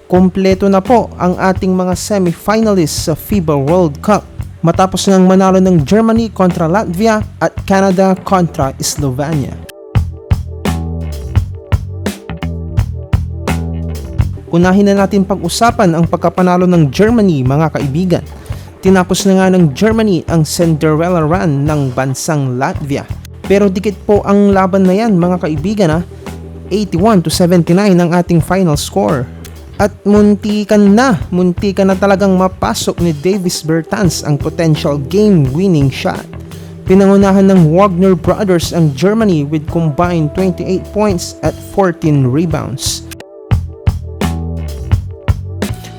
Kompleto na po ang ating mga semi-finalists sa FIBA World Cup matapos ngang manalo ng Germany kontra Latvia at Canada kontra Slovenia. Unahin na natin pag-usapan ang pagkapanalo ng Germany, mga kaibigan. Tinapos na nga ng Germany ang Cinderella run ng bansang Latvia. Pero dikit po ang laban na yan, mga kaibigan. 81-79 ang ating final score. At muntikan na talagang mapasok ni Davis Bertans ang potential game-winning shot. Pinangunahan ng Wagner Brothers ang Germany with combined 28 points at 14 rebounds.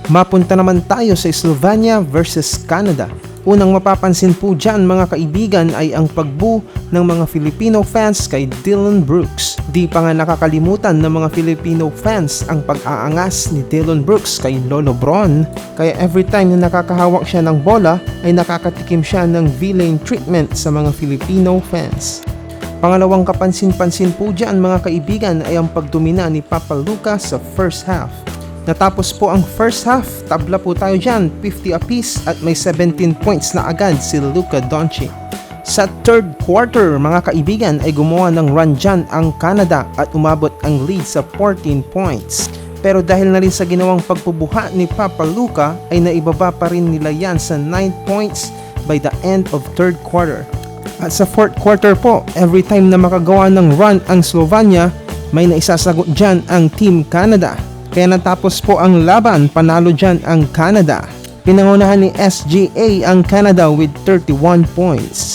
Mapunta naman tayo sa Slovenia versus Canada. Unang mapapansin po dyan, mga kaibigan, ay ang pagbu ng mga Filipino fans kay Dillon Brooks. Di pa nga nakakalimutan ng mga Filipino fans ang pag-aangas ni Dillon Brooks kay Lolo Bron. Kaya every time na nakakahawak siya ng bola ay nakakatikim siya ng villain treatment sa mga Filipino fans. Pangalawang kapansin-pansin po dyan, mga kaibigan, ay ang pagdomina ni Papa Luka sa first half. Natapos po ang first half, tabla po tayo dyan, 50 apiece at may 17 points na agad si Luka Doncic. Sa third quarter, mga kaibigan, ay gumawa ng run dyan ang Canada at umabot ang lead sa 14 points. Pero dahil na rin sa ginawang pagbubuha ni Papa Luka, ay naibaba pa rin nila yan sa 9 points by the end of third quarter. At sa fourth quarter po, every time na makagawa ng run ang Slovenia, may naisasagot dyan ang Team Canada. Kaya natapos po ang laban, panalo dyan ang Canada. Pinangunahan ni SGA ang Canada with 31 points.